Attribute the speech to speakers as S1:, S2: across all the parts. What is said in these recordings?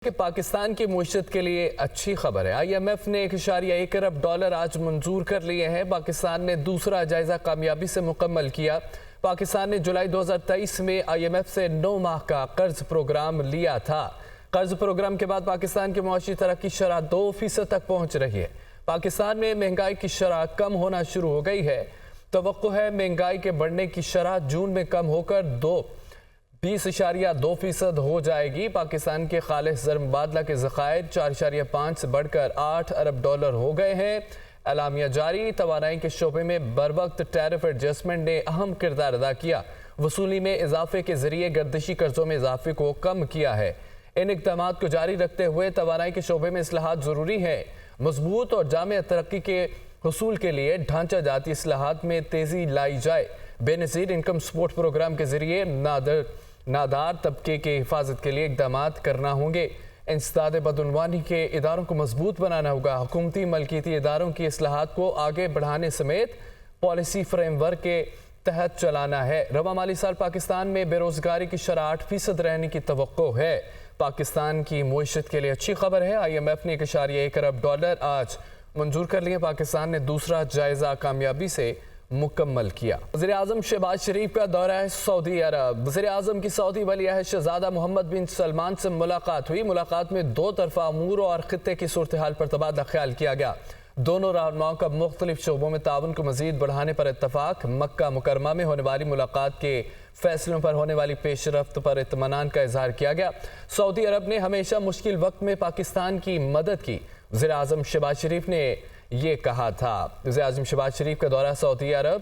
S1: کہ پاکستان کی معیشت کے لیے اچھی خبر ہے۔ IMF نے $1.1 ارب آج منظور کر لیے ہیں۔ پاکستان نے دوسرا جائزہ کامیابی سے مکمل کیا۔ پاکستان نے جولائی 2023 میں IMF سے 9 ماہ کا قرض پروگرام لیا تھا۔ قرض پروگرام کے بعد پاکستان کی معاشی ترقی شرح 2% تک پہنچ رہی ہے۔ پاکستان میں مہنگائی کی شرح کم ہونا شروع ہو گئی ہے۔ توقع ہے مہنگائی کے بڑھنے کی شرح جون میں کم ہو کر 20.2% ہو جائے گی۔ پاکستان کے خالص زر مبادلہ کے ذخائر 4.5 سے بڑھ کر $8 ارب ہو گئے ہیں۔ اعلامیہ جاری۔ توانائی کے شعبے میں بروقت ٹیرف ایڈجسٹمنٹ نے اہم کردار ادا کیا۔ وصولی میں اضافے کے ذریعے گردشی قرضوں میں اضافے کو کم کیا ہے۔ ان اقدامات کو جاری رکھتے ہوئے توانائی کے شعبے میں اصلاحات ضروری ہیں۔ مضبوط اور جامع ترقی کے حصول کے لیے ڈھانچہ جاتی اصلاحات میں تیزی لائی جائے۔ بے نظیر انکم سپورٹ پروگرام کے ذریعے نادار طبقے کی حفاظت کے لیے اقدامات کرنا ہوں گے۔ انسداد بدعنوانی کے اداروں کو مضبوط بنانا ہوگا۔ حکومتی ملکیتی اداروں کی اصلاحات کو آگے بڑھانے سمیت پالیسی فریم ورک کے تحت چلانا ہے۔ رواں مالی سال پاکستان میں بے روزگاری کی شرح 8% رہنے کی توقع ہے۔ پاکستان کی معیشت کے لیے اچھی خبر ہے۔ IMF نے $1.1 ارب آج منظور کر لیے۔ پاکستان نے دوسرا جائزہ کامیابی سے مکمل کیا۔ وزیر اعظم شہباز شریف کا دورہ ہے سعودی عرب۔ وزیر اعظم کی سعودی ولیعہد شہزادہ محمد بن سلمان سے ملاقات ہوئی۔ ملاقات میں دو طرفہ امور اور خطے کی صورتحال پر تبادلہ خیال کیا گیا۔ دونوں رہنماؤں کا مختلف شعبوں میں تعاون کو مزید بڑھانے پر اتفاق۔ مکہ مکرمہ میں ہونے والی ملاقات کے فیصلوں پر ہونے والی پیش رفت پر اطمینان کا اظہار کیا گیا۔ سعودی عرب نے ہمیشہ مشکل وقت میں پاکستان کی مدد کی، وزیر اعظم شہباز شریف نے یہ کہا تھا۔ وزیر اعظم شہباز شریف کا دورہ سعودی عرب۔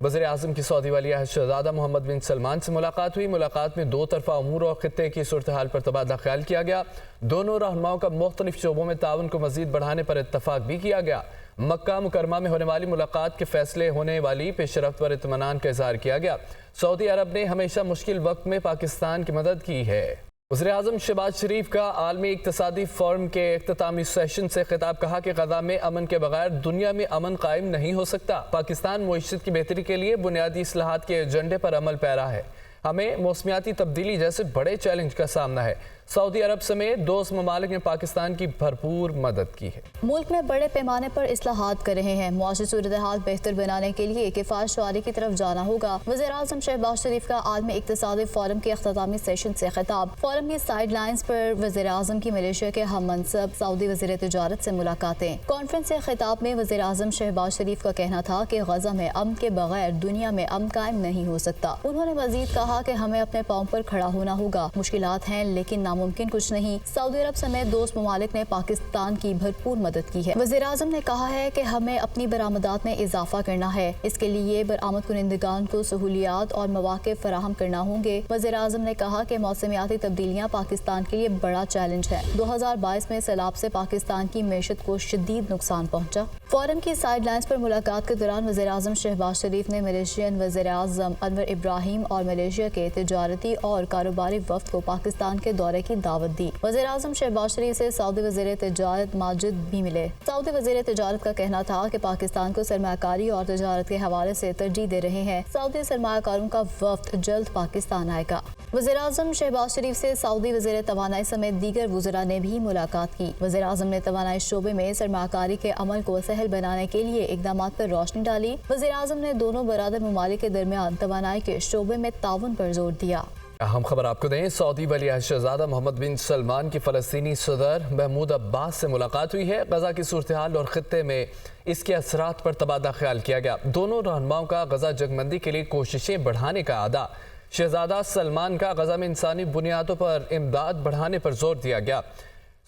S1: وزیر اعظم کی سعودی ولیعہد شہزادہ محمد بن سلمان سے ملاقات ہوئی۔ ملاقات میں دو طرفہ امور اور خطے کی صورتحال پر تبادلہ خیال کیا گیا۔ دونوں رہنماؤں کا مختلف شعبوں میں تعاون کو مزید بڑھانے پر اتفاق بھی کیا گیا۔ مکہ مکرمہ میں ہونے والی ملاقات کے فیصلے ہونے والی پیش رفت پر اطمینان کا اظہار کیا گیا۔ سعودی عرب نے ہمیشہ مشکل وقت میں پاکستان کی مدد کی ہے۔ وزیر اعظم شہباز شریف کا عالمی اقتصادی فورم کے اختتامی سیشن سے خطاب۔ کہا کہ غزہ میں امن کے بغیر دنیا میں امن قائم نہیں ہو سکتا۔ پاکستان معیشت کی بہتری کے لیے بنیادی اصلاحات کے ایجنڈے پر عمل پیرا ہے۔ ہمیں موسمیاتی تبدیلی جیسے بڑے چیلنج کا سامنا ہے۔ سعودی عرب سمیت دوست ممالک نے پاکستان کی بھرپور مدد کی ہے۔
S2: ملک میں بڑے پیمانے پر اصلاحات کر رہے ہیں۔ معاشی صورتحال بہتر بنانے کے لیے کفایت شعاری کی طرف جانا ہوگا۔ وزیر اعظم شہباز شریف کا عالمی اقتصادی فورم کے اختتامی سیشن سے خطاب۔ فورم کی سائیڈ لائنز پر وزیر اعظم کی ملیشیا کے ہم منصب سعودی وزیر تجارت سے ملاقاتیں۔ کانفرنس سے خطاب میں وزیر اعظم شہباز شریف کا کہنا تھا کہ غزہ میں امن کے بغیر دنیا میں امن قائم نہیں ہو سکتا۔ انہوں نے مزید کہا کہ ہمیں اپنے پاؤں پر کھڑا ہونا ہوگا۔ مشکلات ہیں لیکن ناممکن کچھ نہیں۔ سعودی عرب سمیت دوست ممالک نے پاکستان کی بھرپور مدد کی ہے۔ وزیر اعظم نے کہا ہے کہ ہمیں اپنی برآمدات میں اضافہ کرنا ہے۔ اس کے لیے برآمد کنندگان کو سہولیات اور مواقع فراہم کرنا ہوں گے۔ وزیر اعظم نے کہا کہ موسمیاتی تبدیلیاں پاکستان کے لیے بڑا چیلنج ہے۔ 2022 میں سیلاب سے پاکستان کی معیشت کو شدید نقصان پہنچا۔ فورم کی سائیڈ لائنز پر ملاقات کے دوران وزیر اعظم شہباز شریف نے ملیشین وزیر اعظم انور ابراہیم اور ملیشیا کے تجارتی اور کاروباری وفد کو پاکستان کے دورے کی دعوت دی۔ وزیر اعظم شہباز شریف سے سعودی وزیر تجارت ماجد بھی ملے۔ سعودی وزیر تجارت کا کہنا تھا کہ پاکستان کو سرمایہ کاری اور تجارت کے حوالے سے ترجیح دے رہے ہیں۔ سعودی سرمایہ کاروں کا وفد جلد پاکستان آئے گا۔ وزیر اعظم شہباز شریف سے سعودی وزیر توانائی سمیت دیگر وزراء نے بھی ملاقات کی۔ وزیر اعظم نے توانائی شعبے میں سرمایہ کاری کے عمل کو سہل بنانے کے لیے اقدامات پر روشنی ڈالی۔ وزیر اعظم نے دونوں برادر ممالک کے درمیان توانائی کے شعبے میں تعاون پر زور دیا۔
S1: اہم خبر آپ کو دیں، سعودی ولیعہد شہزادہ محمد بن سلمان کی فلسطینی صدر محمود عباس سے ملاقات ہوئی ہے۔ غزہ کی صورتحال اور خطے میں اس کے اثرات پر تبادلہ خیال کیا گیا۔ دونوں رہنماؤں کا غزہ جنگ بندی کے لیے کوششیں بڑھانے کا اعادہ۔ شہزادہ سلمان کا غزہ میں انسانی بنیادوں پر امداد بڑھانے پر زور دیا گیا۔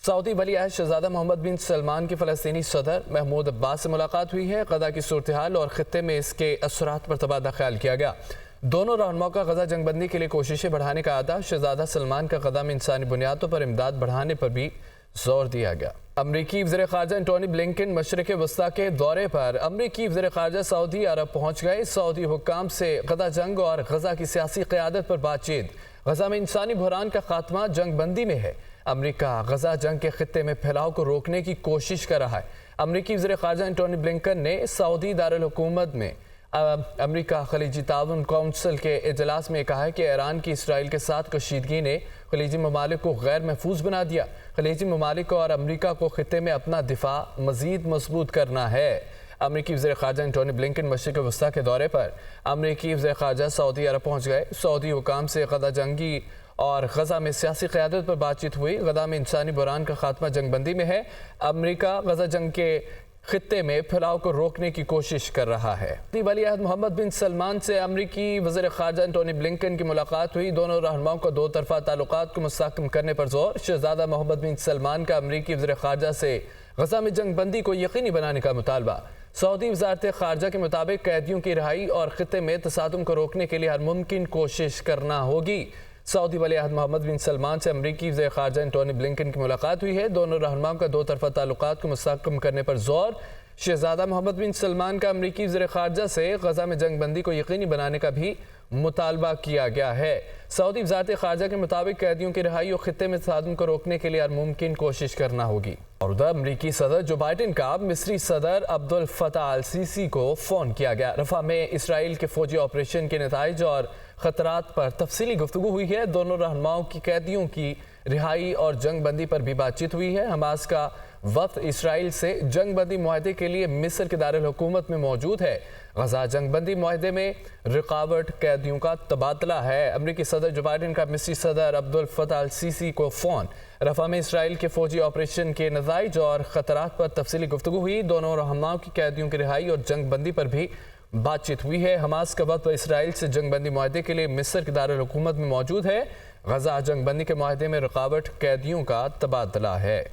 S1: سعودی ولیعہد شہزادہ محمد بن سلمان کی فلسطینی صدر محمود عباس سے ملاقات ہوئی ہے۔ غزہ کی صورتحال اور خطے میں اس کے اثرات پر تبادلہ خیال کیا گیا۔ دونوں رہنماؤں کا غزہ جنگ بندی کے لیے کوششیں بڑھانے کا اعادہ۔ شہزادہ سلمان کا غزہ میں انسانی بنیادوں پر امداد بڑھانے پر بھی زور دیا گیا۔ امریکی وزیر خارجہ انٹونی بلنکن مشرق وسطیٰ کے دورے پر۔ امریکی وزیر خارجہ سعودی عرب پہنچ گئے۔ سعودی حکام سے غزہ جنگ اور غزہ کی سیاسی قیادت پر بات چیت۔ غزہ میں انسانی بحران کا خاتمہ جنگ بندی میں ہے۔ امریکہ غزہ جنگ کے خطے میں پھیلاؤ کو روکنے کی کوشش کر رہا ہے۔ امریکی وزیر خارجہ انٹونی بلنکن نے سعودی دارالحکومت میں امریکہ خلیجی تعاون کونسل کے اجلاس میں کہا ہے کہ ایران کی اسرائیل کے ساتھ کشیدگی نے خلیجی ممالک کو غیر محفوظ بنا دیا۔ خلیجی ممالک اور امریکہ کو خطے میں اپنا دفاع مزید مضبوط کرنا ہے۔ امریکی وزیر خارجہ انٹونی بلنکن مشرق وسطیٰ کے دورے پر امریکی وزیر خارجہ سعودی عرب پہنچ گئے۔ سعودی حکام سے غزہ جنگی اور غزہ میں سیاسی قیادت پر بات چیت ہوئی۔ غزہ میں انسانی بحران کا خاتمہ جنگ بندی میں ہے۔ امریکہ غزہ جنگ کے خطے میں پھیلاؤ کو روکنے کی کوشش کر رہا ہے۔ ولی عہد محمد بن سلمان سے امریکی وزیر خارجہ انٹونی بلنکن کی ملاقات ہوئی۔ دونوں رہنماؤں کو دو طرفہ تعلقات کو مستحکم کرنے پر زور۔ شہزادہ محمد بن سلمان کا امریکی وزیر خارجہ سے غزہ میں جنگ بندی کو یقینی بنانے کا مطالبہ۔ سعودی وزارت خارجہ کے مطابق قیدیوں کی رہائی اور خطے میں تصادم کو روکنے کے لیے ہر ممکن کوشش کرنا ہوگی۔ سعودی ولی عہد محمد بن سلمان سے امریکی وزیر خارجہ انٹونی بلنکن کی ملاقات ہوئی ہے۔ دونوں رہنماؤں کا دو طرفہ تعلقات کو مستحکم کرنے پر زور۔ شہزادہ محمد بن سلمان کا امریکی وزیر خارجہ سے غزہ میں جنگ بندی کو یقینی بنانے کا بھی مطالبہ کیا گیا ہے۔ سعودی وزارت خارجہ کے مطابق قیدیوں کی رہائی اور خطے میں تصادم کو روکنے کے لیے ہر ممکن کوشش کرنا ہوگی۔ اور ادھر امریکی صدر جو بائیڈن کا مصری صدر عبد الفتاح السیسی کو فون کیا گیا۔ رفح میں اسرائیل کے فوجی آپریشن کے نتائج اور خطرات پر تفصیلی گفتگو ہوئی ہے۔ دونوں رہنماؤں کی قیدیوں کی رہائی اور جنگ بندی پر بھی بات چیت ہوئی ہے۔ حماس کا وفد اسرائیل سے جنگ بندی معاہدے کے لیے مصر کے دارالحکومت میں موجود ہے۔ غزہ جنگ بندی معاہدے میں رکاوٹ قیدیوں کا تبادلہ ہے۔ امریکی صدر جو بائیڈن کا مصری صدر عبد الفتاح السیسی کو فون۔ رفح میں اسرائیل کے فوجی آپریشن کے نتائج اور خطرات پر تفصیلی گفتگو ہوئی۔ دونوں رہنماؤں کی قیدیوں کی رہائی اور جنگ بندی پر بھی بات چیت ہوئی ہے۔ حماس کا وفد اسرائیل سے جنگ بندی معاہدے کے لیے مصر کے دارالحکومت میں موجود ہے۔ غزہ جنگ بندی کے معاہدے میں رکاوٹ قیدیوں کا تبادلہ ہے۔